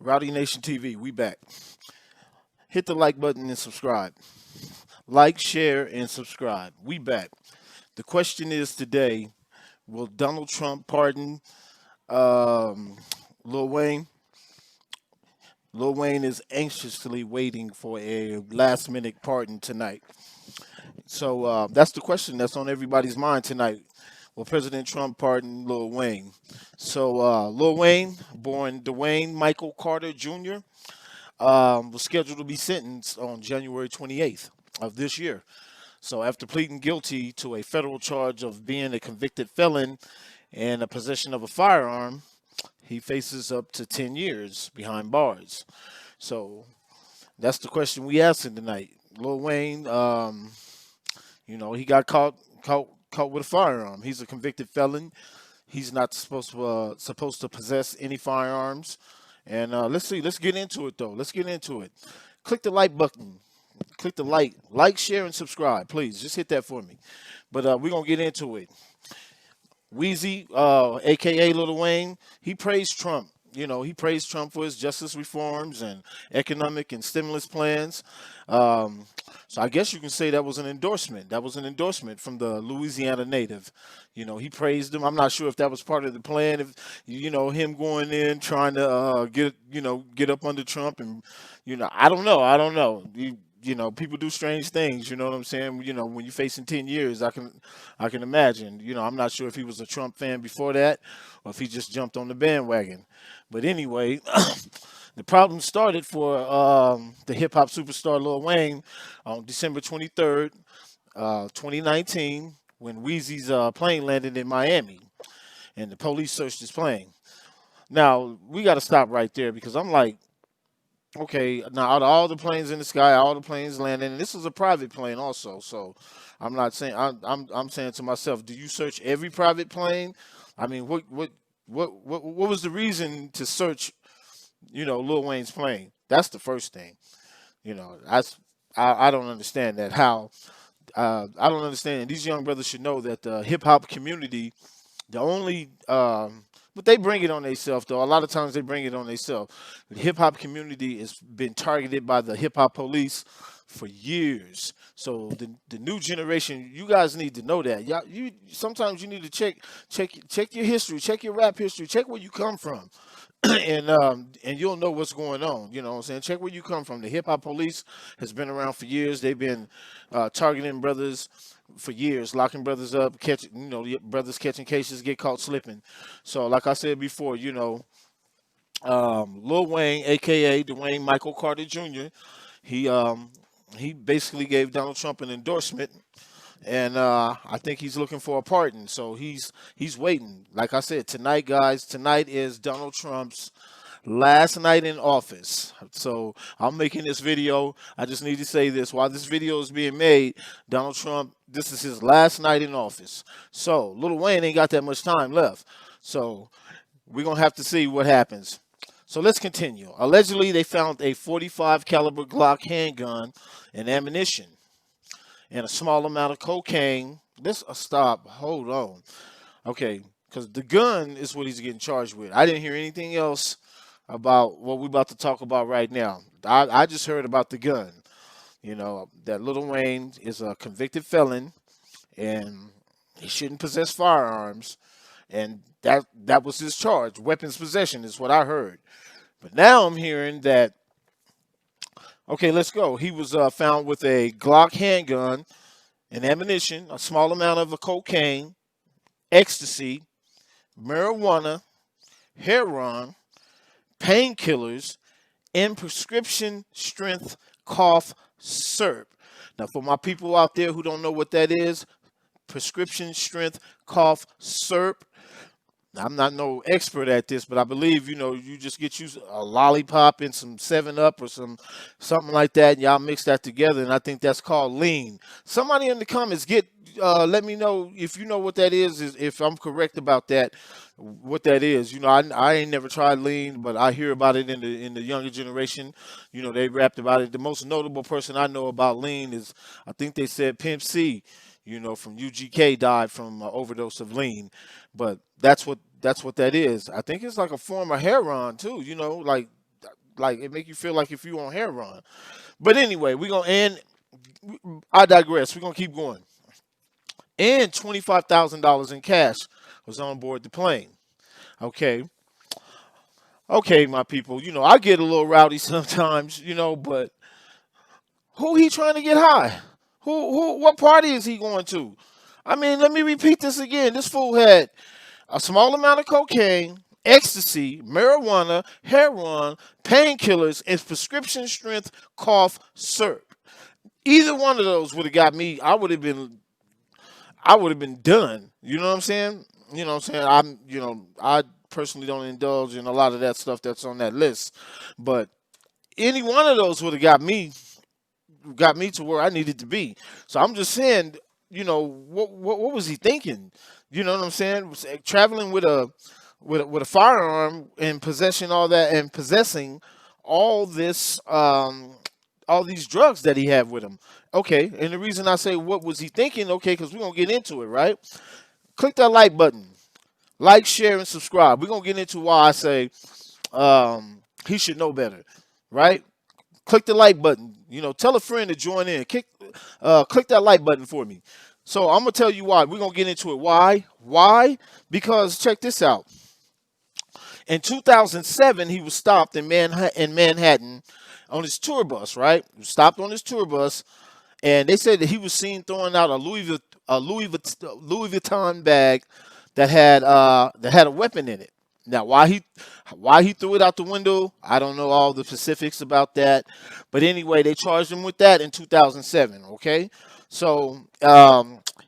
Rowdy Nation TV, we back. Hit the like button and subscribe. Like, share, and subscribe. We back. The question is today: will Donald Trump pardon um, Lil Wayne? Lil Wayne is anxiously waiting for a last-minute pardon tonight. So that's the question that's on everybody's mind tonight. Will President Trump pardon Lil Wayne? So Lil Wayne, born Dwayne Michael Carter Jr., was scheduled to be sentenced on January 28th of this year. So after pleading guilty to a federal charge of being a convicted felon and a possession of a firearm, he faces up to 10 years behind bars. So that's the question we asking tonight. Lil Wayne, he got caught with a firearm. He's a convicted felon. He's not supposed to possess any firearms. And let's see. Let's get into it though. Let's get into it. Click the like button. Click the like, share, and subscribe. Please just hit that for me. But we're gonna get into it. Wheezy, aka Lil Wayne, he praised Trump. He praised Trump for his justice reforms and economic and stimulus plans. So I guess you can say that was an endorsement. That was an endorsement from the Louisiana native. He praised him. I'm not sure if that was part of the plan. If him going in trying to get up under Trump, and I don't know. I don't know. People do strange things. You know what I'm saying? When you're facing 10 years, I can imagine. I'm not sure if he was a Trump fan before that, or if he just jumped on the bandwagon. But anyway, the problem started for the hip hop superstar Lil Wayne on December 23rd, 2019, when Weezy's plane landed in Miami, and the police searched his plane. Now we got to stop right there because I'm like, okay, now out of all the planes in the sky, all the planes landing, and this is a private plane also. So I'm not saying I'm saying to myself, do you search every private plane? I mean, what was the reason to search, Lil Wayne's plane? That's the first thing. I don't understand that. How I don't understand. These young brothers should know that the hip hop community, the only but they bring it on themselves though. A lot of times they bring it on themselves. The hip hop community has been targeted by the hip hop police for years. So the new generation, you guys need to know that. Y'all, you sometimes you need to check your history, check your rap history, check where you come from. And you'll know what's going on. You know what I'm saying? Check where you come from. The hip hop police has been around for years. They've been targeting brothers for years, locking brothers up, brothers catching cases, get caught slipping. So, like I said before, Lil Wayne, aka Dwayne Michael Carter Jr., he um, he basically gave Donald Trump an endorsement, and I think he's looking for a pardon. So he's waiting. Like I said, tonight, guys, tonight is Donald Trump's last night in office. So I'm making this video. I just need to say this. While this video is being made, Donald Trump, this is his last night in office. So Lil Wayne ain't got that much time left. So we're going to have to see what happens. So let's continue. Allegedly, they found a 45 caliber Glock handgun and ammunition and a small amount of cocaine. This stop. Hold on. Okay, because the gun is what he's getting charged with. I didn't hear anything else about what we're about to talk about right now. I just heard about the gun. That Lil Wayne is a convicted felon and he shouldn't possess firearms. And that was his charge. Weapons possession is what I heard. But now I'm hearing that, okay, let's go. He was found with a Glock handgun and ammunition, a small amount of cocaine, ecstasy, marijuana, heroin, painkillers, and prescription strength cough syrup. Now, for my people out there who don't know what that is, prescription strength cough syrup. I'm not no expert at this, but I believe you just get you a lollipop and some Seven Up or something like that, and y'all mix that together, and I think that's called lean. Somebody in the comments let me know if you know what that is if I'm correct about that, what that is. I ain't never tried lean, but I hear about it in the younger generation. They rapped about it. The most notable person I know about lean is, I think they said Pimp C, from UGK, died from an overdose of lean. But that's what that is. I think it's like a form of heroin too. Like like it make you feel like if you on hair run. But anyway, we're gonna end. I digress. We're gonna keep going. And $25,000 in cash was on board the plane. Okay, okay, my people. I get a little rowdy sometimes. But who he trying to get high? What party is he going to? I mean, let me repeat this again. This fool had a small amount of cocaine, ecstasy, marijuana, heroin, painkillers, and prescription strength cough syrup. Either one of those would have got me. I would have been done. You know what I'm saying? You know what I'm saying? I personally don't indulge in a lot of that stuff that's on that list. But any one of those would have got me to where I needed to be. So I'm just saying, what was he thinking? You know what I'm saying? Traveling with a firearm and possessing all that and possessing all this all these drugs that he had with him. Okay, and the reason I say what was he thinking? Okay, because we're gonna get into it, right? Click that like button, like, share, and subscribe. We're gonna get into why I say he should know better, right? Click the like button. Tell a friend to join in. Click that like button for me. So I'm gonna tell you why. We're gonna get into it. Why? Why? Because check this out. In 2007, he was stopped in Manhattan on his tour bus. Right? He was stopped on his tour bus, and they said that he was seen throwing out a Louis Vuitton bag that had a weapon in it. Now, why he threw it out the window, I don't know all the specifics about that, but anyway, they charged him with that in 2007. Okay, so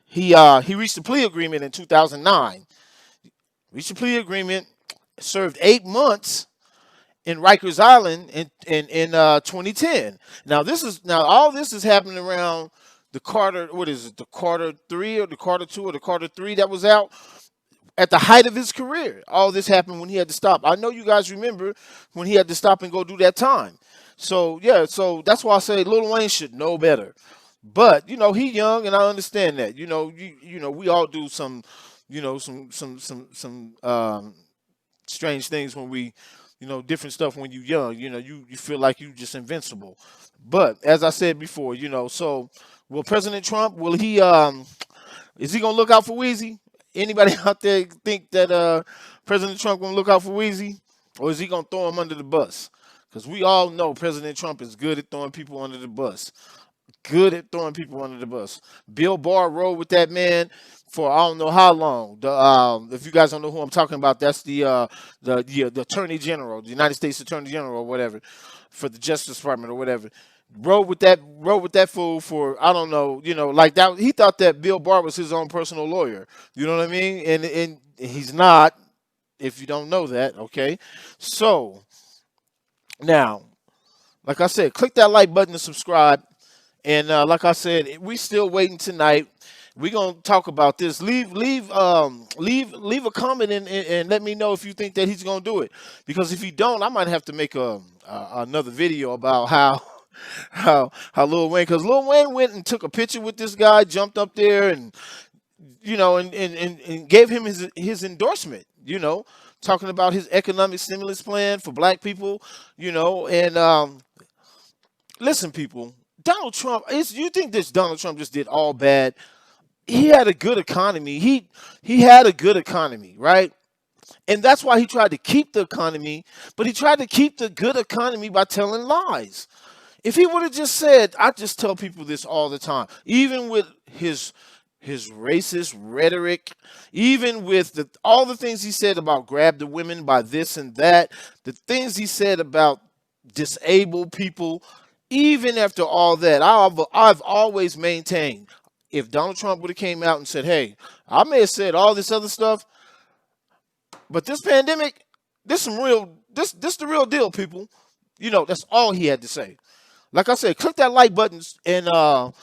he reached a plea agreement in 2009. Reached a plea agreement, served 8 months in Rikers Island in 2010. Now all this is happening around the Carter. What is it? The Carter 3 or the Carter 2 or the Carter 3 that was out at the height of his career. All this happened when he had to stop. I know you guys remember when he had to stop and go do that time. So yeah, so that's why I say Lil Wayne should know better. But he young, and I understand that. We all do some, strange things when we, different stuff when you young. You feel like you just invincible. But as I said before, so will President Trump, will he is he gonna look out for Weezy? Anybody out there think that President Trump gonna look out for Weezy, or is he gonna throw him under the bus? Because we all know President Trump is good at throwing people under the bus. Good at throwing people under the bus. Bill Barr rode with that man for I don't know how long. If you guys don't know who I'm talking about, that's the Attorney General, the United States Attorney General, or whatever, for the Justice Department or whatever. Rode with that fool for I don't know, like that. He thought that Bill Barr was his own personal lawyer. You know what I mean? And he's not. If you don't know that, okay. So now, like I said, click that like button and subscribe. And like I said, we still waiting tonight. We're gonna talk about this. Leave a comment and let me know if you think that he's gonna do it. Because if he don't, I might have to make another video about how Lil Wayne. Because Lil Wayne went and took a picture with this guy, jumped up there, and and gave him his endorsement. Talking about his economic stimulus plan for black people. And listen, people. Donald Trump, you think this Donald Trump just did all bad? He had a good economy. He had a good economy, right? And that's why he tried to keep the economy, but he tried to keep the good economy by telling lies. If he would have just said, I just tell people this all the time, even with his racist rhetoric, even with all the things he said about grab the women by this and that, the things he said about disabled people. Even after all that, I've always maintained if Donald Trump would have came out and said, "Hey, I may have said all this other stuff, but this pandemic, this the real deal, people." That's all he had to say. Like I said, click that like button and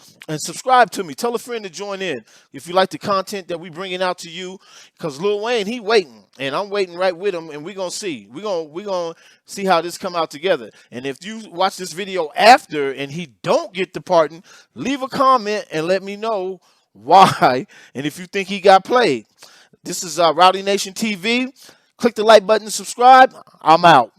subscribe to me. Tell a friend to join in if you like the content that we bringing out to you. Because Lil Wayne, he waiting, and I'm waiting right with him, and we're gonna see. We're gonna see how this come out together. And if you watch this video after and he don't get the pardon, leave a comment and let me know why. And if you think he got played. This is Rowdy Nation TV. Click the like button and subscribe. I'm out.